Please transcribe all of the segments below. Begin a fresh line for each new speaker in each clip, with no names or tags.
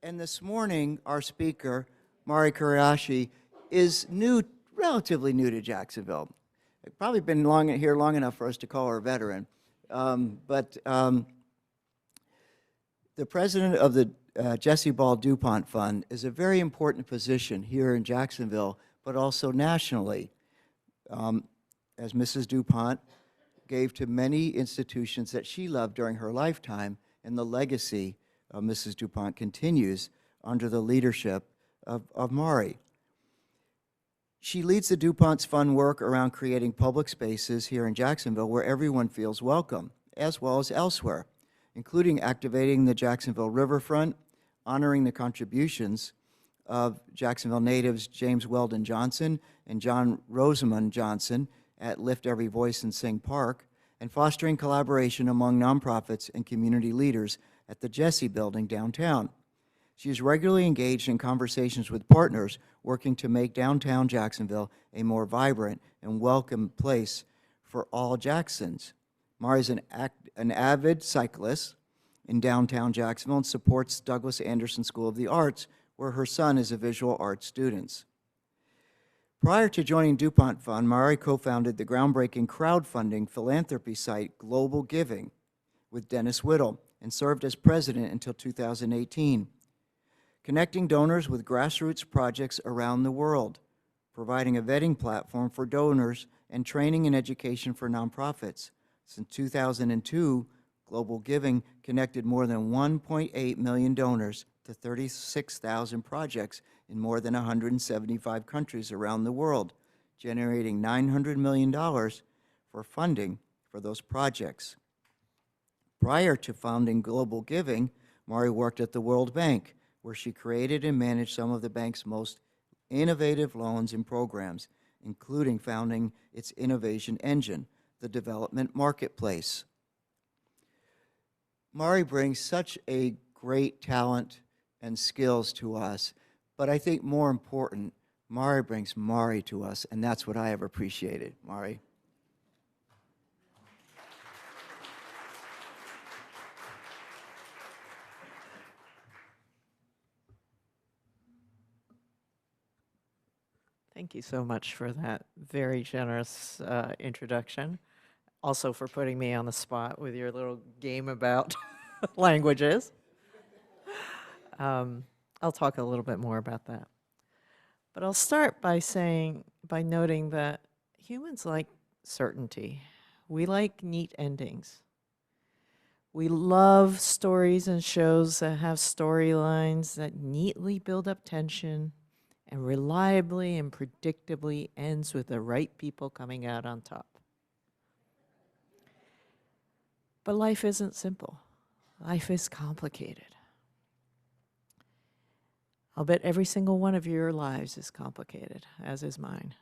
And this morning, our speaker, Mari Kuraishi, is relatively new to Jacksonville. Probably been here long enough for us to call her a veteran. The president of the Jessie Ball duPont Fund is a very important position here in Jacksonville, but also nationally. As Mrs. duPont gave to many institutions that she loved during her lifetime, and the legacy of Mrs. duPont continues under the leadership of Mari. She leads the duPont's fund work around creating public spaces here in Jacksonville where everyone feels welcome, as well as elsewhere, including activating the Jacksonville Riverfront, honoring the contributions of Jacksonville natives James Weldon Johnson and John Rosamond Johnson at Lift Every Voice and Sing Park, and fostering collaboration among nonprofits and community leaders at the Jessie Building downtown. She is regularly engaged in conversations with partners working to make downtown Jacksonville a more vibrant and welcome place for all Jacksons. Mari is an avid cyclist in downtown Jacksonville and supports Douglas Anderson School of the Arts, where her son is a visual arts student. Prior to joining duPont Fund, Mari co-founded the groundbreaking crowdfunding philanthropy site Global Giving with Dennis Whittle and served as president until 2018. Connecting donors with grassroots projects around the world, providing a vetting platform for donors and training and education for nonprofits. Since 2002, Global Giving connected more than 1.8 million donors to 36,000 projects in more than 175 countries around the world, generating $900 million for funding for those projects. Prior to founding Global Giving, Mari worked at the World Bank, where she created and managed some of the bank's most innovative loans and programs, including founding its innovation engine, the Development Marketplace. Mari brings such a great talent and skills to us, but I think more important, Mari brings Mari to us, and that's what I have appreciated. Mari.
Thank you so much for that very generous introduction. Also for putting me on the spot with your little game about languages. I'll talk a little bit more about that. But I'll start by noting that humans like certainty. We like neat endings. We love stories and shows that have storylines that neatly build up tension and reliably and predictably ends with the right people coming out on top. But life isn't simple. Life is complicated. I'll bet every single one of your lives is complicated, as is mine.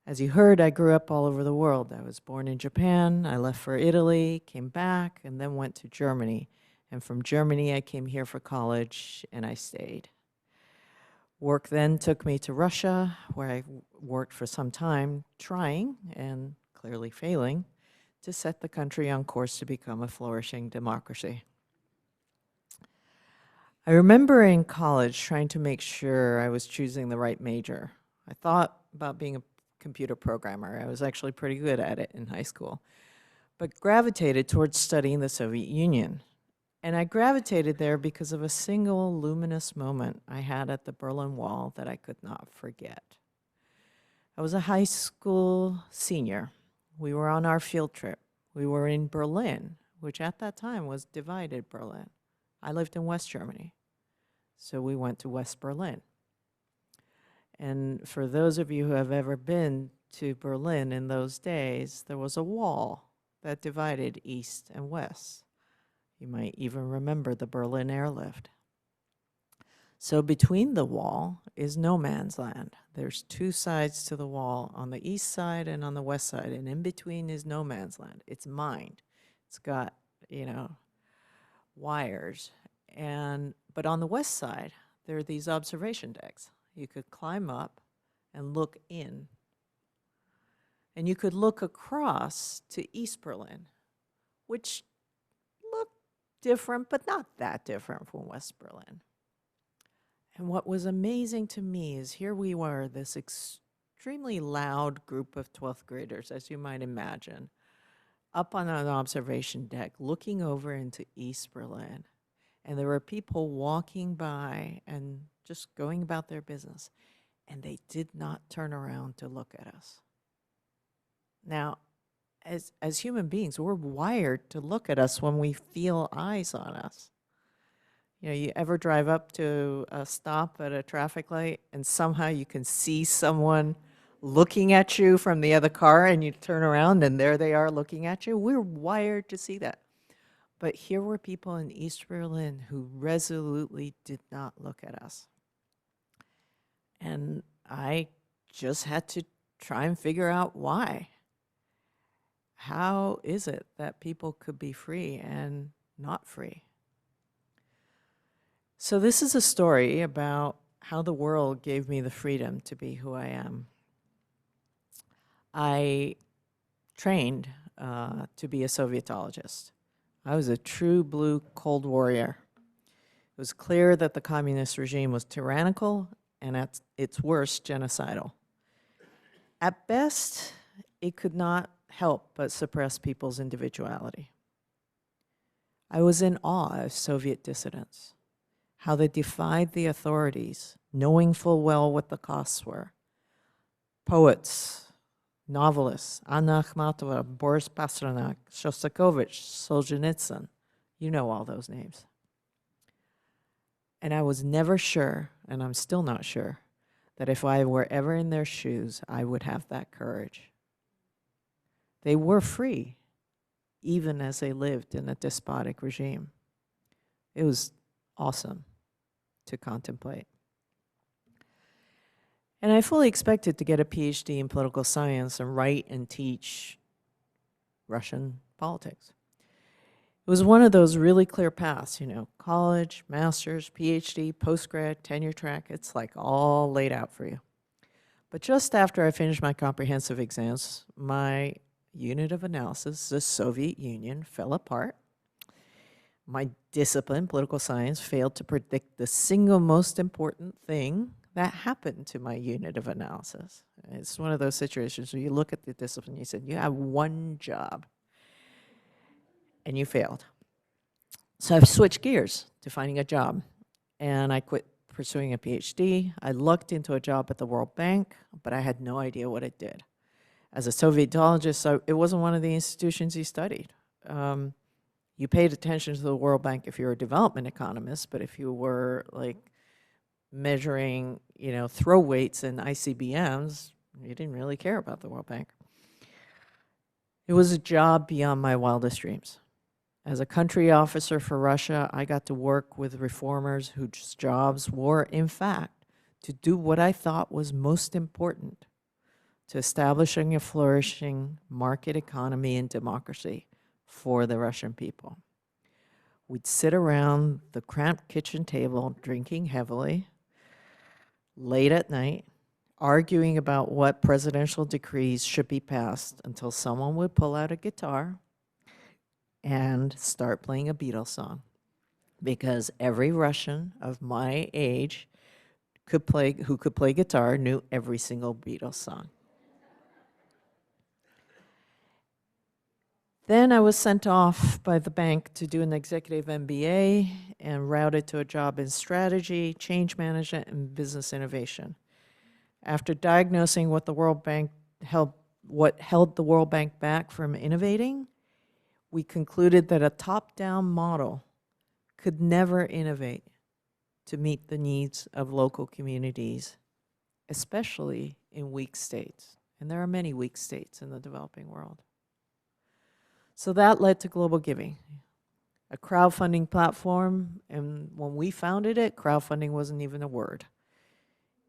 As you heard, I grew up all over the world. I was born in Japan, I left for Italy, came back, and then went to Germany. And from Germany, I came here for college, and I stayed. Work then took me to Russia, where I worked for some time, trying, and clearly failing, to set the country on course to become a flourishing democracy. I remember in college trying to make sure I was choosing the right major. I thought about being a computer programmer. I was actually pretty good at it in high school, but gravitated towards studying the Soviet Union. And I gravitated there because of a single luminous moment I had at the Berlin Wall that I could not forget. I was a high school senior. We were on our field trip. We were in Berlin, which at that time was divided Berlin. I lived in West Germany, so we went to West Berlin. And for those of you who have ever been to Berlin in those days, there was a wall that divided East and West. You might even remember the Berlin airlift. So between the wall is no man's land. There's two sides to the wall, on the east side and on the west side, and in between is no man's land. It's mined. It's got, wires. But on the west side, there are these observation decks. You could climb up and look in. And you could look across to East Berlin, which looked different, but not that different from West Berlin. And what was amazing to me is here we were, this extremely loud group of 12th graders, as you might imagine, up on an observation deck looking over into East Berlin. And there were people walking by and just going about their business. And they did not turn around to look at us. Now, as human beings, we're wired to look at us when we feel eyes on us. You know, you ever drive up to a stop at a traffic light and somehow you can see someone looking at you from the other car and you turn around and there they are looking at you? We're wired to see that. But here were people in East Berlin who resolutely did not look at us. And I just had to try and figure out why. How is it that people could be free and not free? So this is a story about how the world gave me the freedom to be who I am. I trained to be a Sovietologist. I was a true blue Cold Warrior. It was clear that the communist regime was tyrannical and at its worst, genocidal. At best, it could not help but suppress people's individuality. I was in awe of Soviet dissidents, how they defied the authorities, knowing full well what the costs were. Poets, novelists, Anna Akhmatova, Boris Pasternak, Shostakovich, Solzhenitsyn, you know all those names. And I was never sure, and I'm still not sure, that if I were ever in their shoes, I would have that courage. They were free, even as they lived in a despotic regime. It was awesome to contemplate. And I fully expected to get a PhD in political science and write and teach Russian politics. It was one of those really clear paths, you know, college, master's, PhD, postgrad, tenure track. It's like all laid out for you. But just after I finished my comprehensive exams, my unit of analysis, the Soviet Union, fell apart. My discipline, political science, failed to predict the single most important thing that happened to my unit of analysis. It's one of those situations where you look at the discipline, you said, you have one job, and you failed. So I've switched gears to finding a job, and I quit pursuing a PhD. I looked into a job at the World Bank, but I had no idea what it did. As a Sovietologist, it wasn't one of the institutions you studied. You paid attention to the World Bank if you were a development economist, but if you were like measuring, you know, throw weights in ICBMs, you didn't really care about the World Bank. It was a job beyond my wildest dreams. As a country officer for Russia, I got to work with reformers whose jobs were, in fact, to do what I thought was most important, to establishing a flourishing market economy and democracy for the Russian people. We'd sit around the cramped kitchen table drinking heavily, late at night, arguing about what presidential decrees should be passed until someone would pull out a guitar and start playing a Beatles song. Because every Russian of my age who could play guitar knew every single Beatles song. Then I was sent off by the bank to do an executive MBA and routed to a job in strategy, change management, and business innovation. After diagnosing what held the World Bank back from innovating, we concluded that a top-down model could never innovate to meet the needs of local communities, especially in weak states. And there are many weak states in the developing world. So that led to Global Giving, a crowdfunding platform, and when we founded it, crowdfunding wasn't even a word.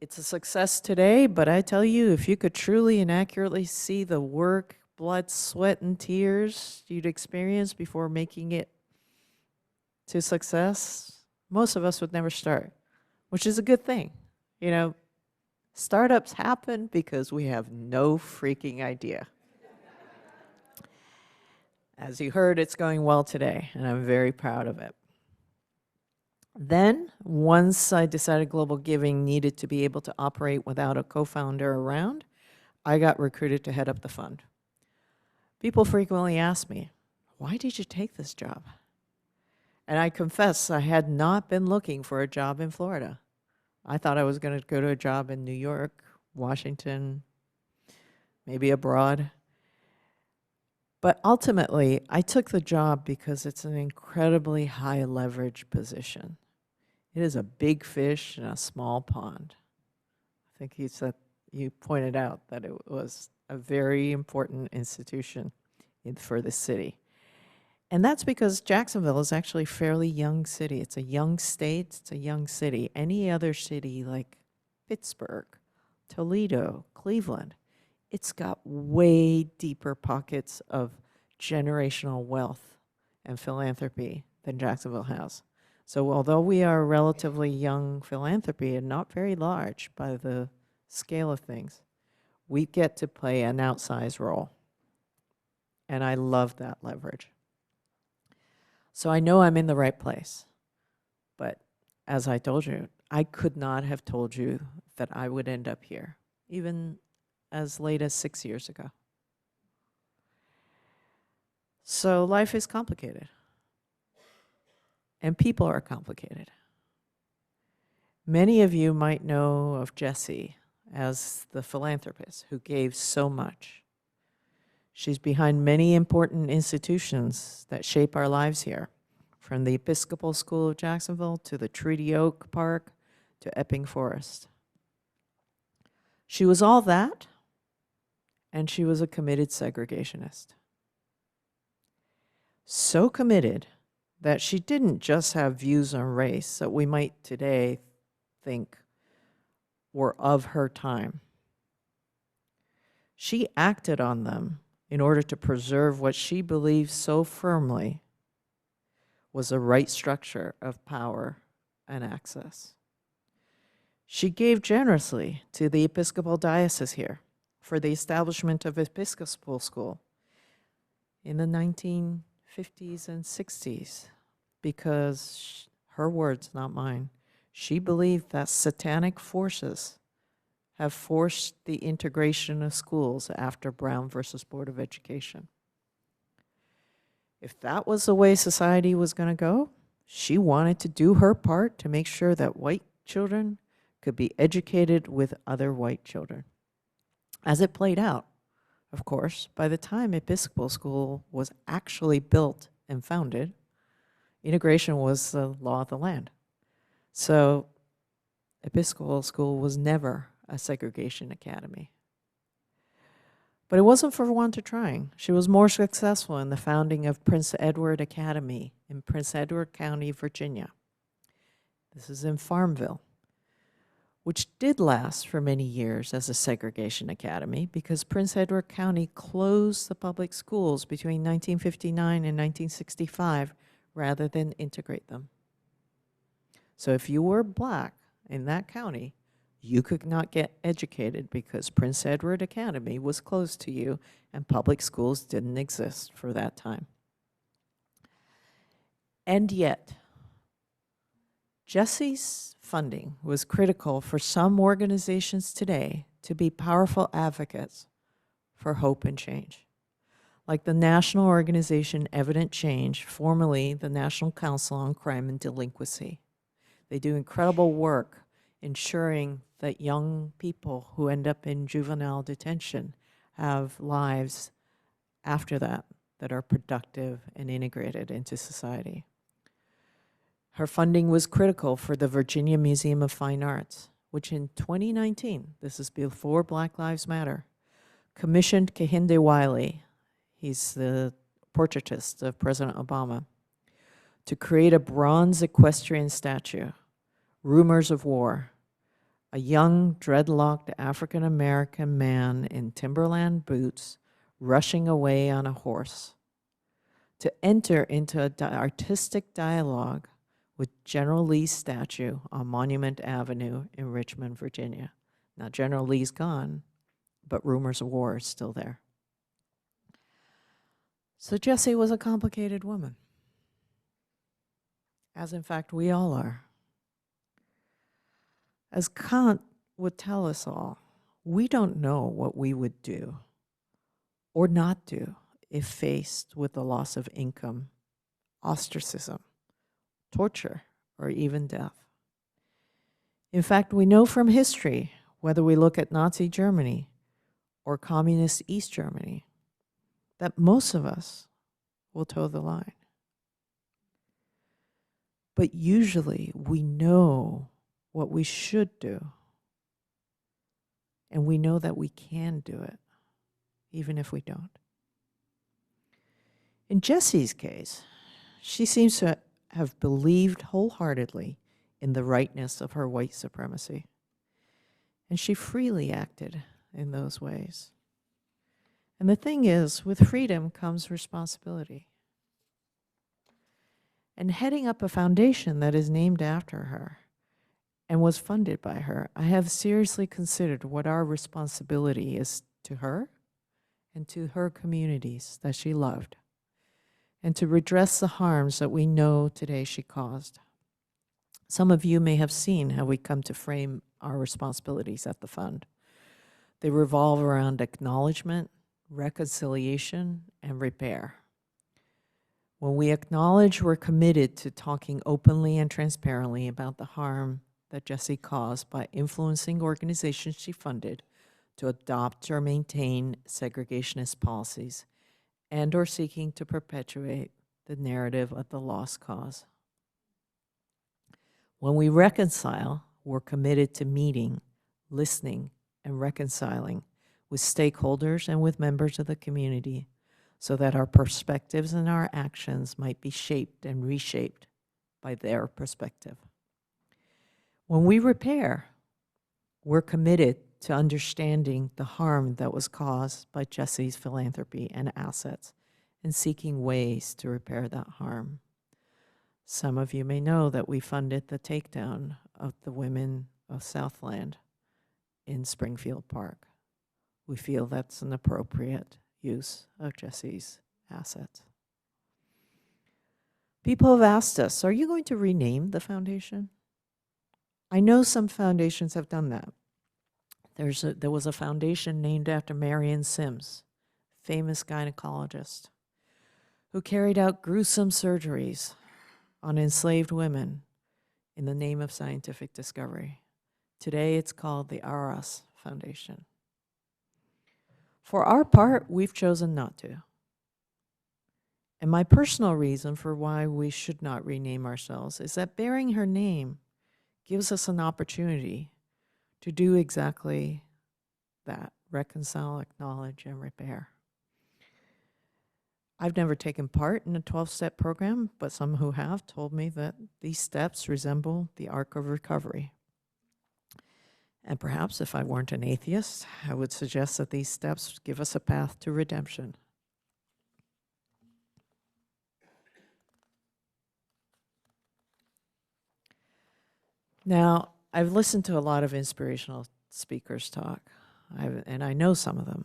It's a success today, but I tell you, if you could truly and accurately see the work, blood, sweat, and tears you'd experience before making it to success, most of us would never start, which is a good thing. You know, startups happen because we have no freaking idea. As you heard, it's going well today, and I'm very proud of it. Then, once I decided Global Giving needed to be able to operate without a co-founder around, I got recruited to head up the fund. People frequently ask me, why did you take this job? And I confess I had not been looking for a job in Florida. I thought I was going to go to a job in New York, Washington, maybe abroad. But ultimately, I took the job because it's an incredibly high leverage position. It is a big fish in a small pond. I think you pointed out that it was a very important institution for the city. And that's because Jacksonville is actually a fairly young city. It's a young state, it's a young city. Any other city like Pittsburgh, Toledo, Cleveland, it's got way deeper pockets of generational wealth and philanthropy than Jacksonville has. So although we are a relatively young philanthropy and not very large by the scale of things, we get to play an outsized role. And I love that leverage. So I know I'm in the right place. But as I told you, I could not have told you that I would end up here, even as late as 6 years ago. So life is complicated. And people are complicated. Many of you might know of Jessie as the philanthropist who gave so much. She's behind many important institutions that shape our lives here, from the Episcopal School of Jacksonville to the Treaty Oak Park to Epping Forest. She was all that, and she was a committed segregationist. So committed that she didn't just have views on race that we might today think were of her time. She acted on them in order to preserve what she believed so firmly was a right structure of power and access. She gave generously to the Episcopal Diocese here for the establishment of Episcopal School in the 1950s and 60s because, her words, not mine, she believed that satanic forces have forced the integration of schools after Brown versus Board of Education. If that was the way society was going to go, she wanted to do her part to make sure that white children could be educated with other white children. As it played out, of course, by the time Episcopal School was actually built and founded, integration was the law of the land. So Episcopal School was never a segregation academy. But it wasn't for want of trying. She was more successful in the founding of Prince Edward Academy in Prince Edward County, Virginia. This is in Farmville, which did last for many years as a segregation academy because Prince Edward County closed the public schools between 1959 and 1965 rather than integrate them. So if you were black in that county, you could not get educated because Prince Edward Academy was closed to you and public schools didn't exist for that time. And yet, Jessie's funding was critical for some organizations today to be powerful advocates for hope and change, like the national organization Evident Change, formerly the National Council on Crime and Delinquency. They do incredible work ensuring that young people who end up in juvenile detention have lives after that that are productive and integrated into society. Her funding was critical for the Virginia Museum of Fine Arts, which in 2019, this is before Black Lives Matter, commissioned Kehinde Wiley, he's the portraitist of President Obama, to create a bronze equestrian statue, Rumors of War, a young, dreadlocked African-American man in Timberland boots rushing away on a horse, to enter into an artistic dialogue with General Lee's statue on Monument Avenue in Richmond, Virginia. Now, General Lee's gone, but Rumors of War is still there. So Jessie was a complicated woman, as in fact we all are. As Kant would tell us all, we don't know what we would do or not do if faced with the loss of income, ostracism, torture, or even death. In fact, we know from history, whether we look at Nazi Germany or communist East Germany, that most of us will toe the line. But usually we know what we should do, and we know that we can do it, even if we don't. In Jessie's case, she seems to have believed wholeheartedly in the rightness of her white supremacy, and she freely acted in those ways. And the thing is, with freedom comes responsibility. And heading up a foundation that is named after her and was funded by her, I have seriously considered what our responsibility is to her and to her communities that she loved, and to redress the harms that we know today she caused. Some of you may have seen how we come to frame our responsibilities at the fund. They revolve around acknowledgement, reconciliation, and repair. When we acknowledge we're committed to talking openly and transparently about the harm that Jessie caused by influencing organizations she funded to adopt or maintain segregationist policies and or seeking to perpetuate the narrative of the lost cause. When we reconcile, we're committed to meeting, listening, and reconciling with stakeholders and with members of the community so that our perspectives and our actions might be shaped and reshaped by their perspective. When we repair, we're committed to understanding the harm that was caused by Jessie's philanthropy and assets and seeking ways to repair that harm. Some of you may know that we funded the takedown of the women of Southland in Springfield Park. We feel that's an appropriate use of Jessie's assets. People have asked us, are you going to rename the foundation? I know some foundations have done that. There was a foundation named after Marion Sims, famous gynecologist, who carried out gruesome surgeries on enslaved women in the name of scientific discovery. Today it's called the Aras Foundation. For our part, we've chosen not to. And my personal reason for why we should not rename ourselves is that bearing her name gives us an opportunity to do exactly that: reconcile, acknowledge, and repair. I've never taken part in a 12-step program, but some who have told me that these steps resemble the arc of recovery. And perhaps if I weren't an atheist, I would suggest that these steps give us a path to redemption. Now, I've listened to a lot of inspirational speakers talk, and I know some of them.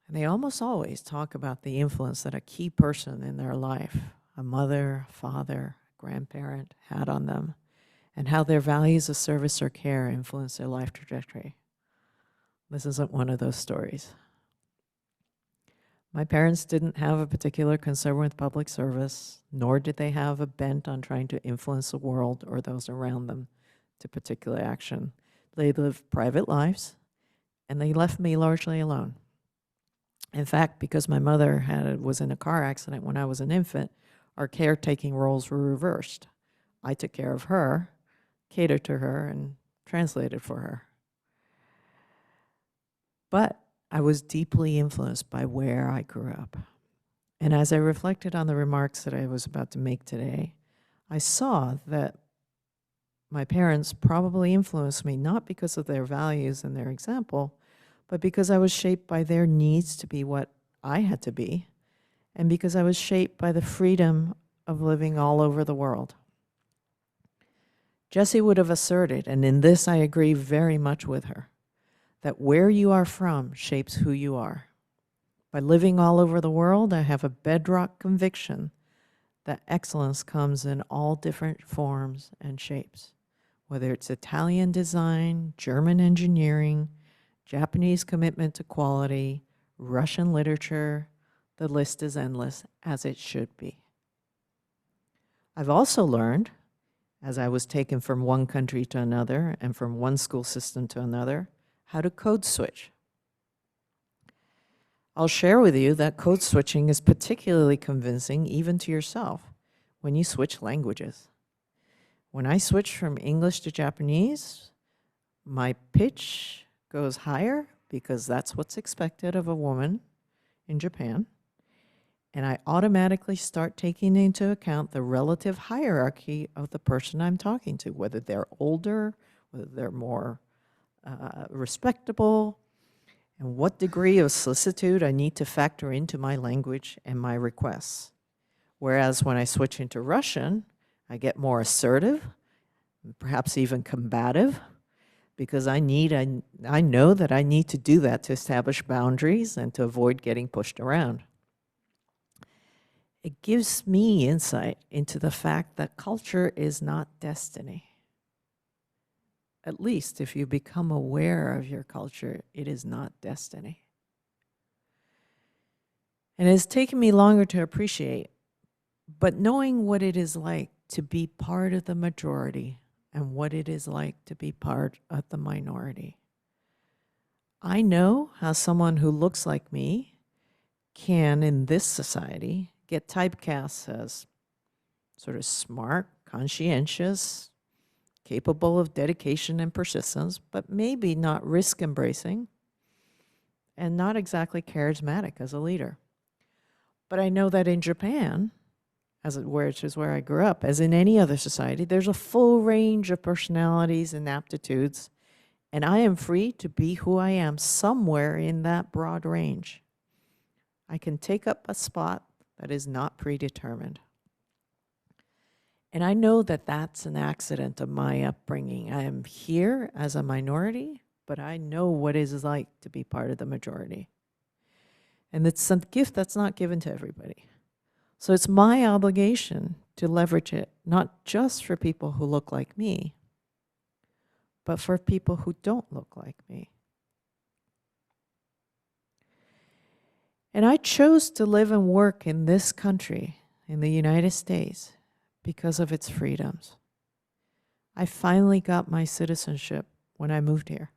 And they almost always talk about the influence that a key person in their life, a mother, father, grandparent, had on them, and how their values of service or care influence their life trajectory. This isn't one of those stories. My parents didn't have a particular concern with public service, nor did they have a bent on trying to influence the world or those around them to particular action. They lived private lives, and they left me largely alone. In fact, because my mother was in a car accident when I was an infant, our caretaking roles were reversed. I took care of her, catered to her, and translated for her. But I was deeply influenced by where I grew up. And as I reflected on the remarks that I was about to make today, I saw that my parents probably influenced me not because of their values and their example, but because I was shaped by their needs to be what I had to be, and because I was shaped by the freedom of living all over the world. Jessie would have asserted, and in this I agree very much with her, that where you are from shapes who you are. By living all over the world, I have a bedrock conviction that excellence comes in all different forms and shapes, whether it's Italian design, German engineering, Japanese commitment to quality, Russian literature. The list is endless, as it should be. I've also learned, as I was taken from one country to another and from one school system to another, how to code switch. I'll share with you that code switching is particularly convincing even to yourself when you switch languages. When I switch from English to Japanese, my pitch goes higher because that's what's expected of a woman in Japan. And I automatically start taking into account the relative hierarchy of the person I'm talking to, whether they're older, whether they're more respectable, and what degree of solicitude I need to factor into my language and my requests. Whereas when I switch into Russian, I get more assertive, perhaps even combative, because I know that I need to do that to establish boundaries and to avoid getting pushed around. It gives me insight into the fact that culture is not destiny. At least if you become aware of your culture, it is not destiny. And it has taken me longer to appreciate, but knowing what it is like to be part of the majority and what it is like to be part of the minority. I know how someone who looks like me can, in this society, get typecast as sort of smart, conscientious, capable of dedication and persistence, but maybe not risk-embracing and not exactly charismatic as a leader. But I know that in Japan, which is where I grew up, as in any other society, there's a full range of personalities and aptitudes, and I am free to be who I am somewhere in that broad range. I can take up a spot that is not predetermined. And I know that that's an accident of my upbringing. I am here as a minority, but I know what it is like to be part of the majority. And it's a gift that's not given to everybody. So it's my obligation to leverage it, not just for people who look like me, but for people who don't look like me. And I chose to live and work in this country, in the United States, because of its freedoms. I finally got my citizenship when I moved here.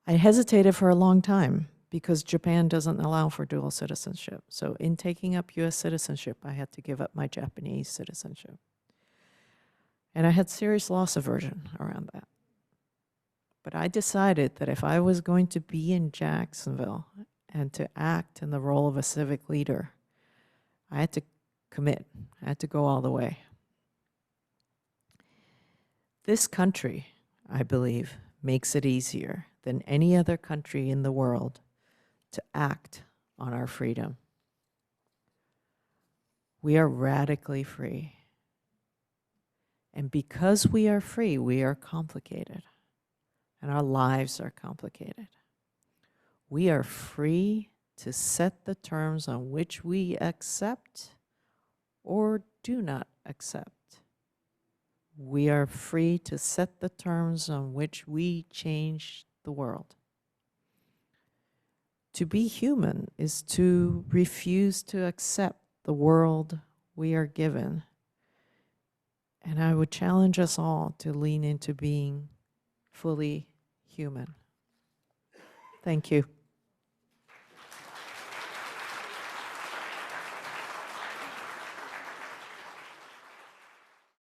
I hesitated for a long time because Japan doesn't allow for dual citizenship. So in taking up US citizenship, I had to give up my Japanese citizenship. And I had serious loss aversion around that. But I decided that if I was going to be in Jacksonville and to act in the role of a civic leader, I had to commit. I had to go all the way. This country, I believe, makes it easier than any other country in the world to act on our freedom. We are radically free. And because we are free, we are complicated. And our lives are complicated. We are free to set the terms on which we accept or do not accept. We are free to set the terms on which we change the world. To be human is to refuse to accept the world we are given. And I would challenge us all to lean into being fully human. Thank you.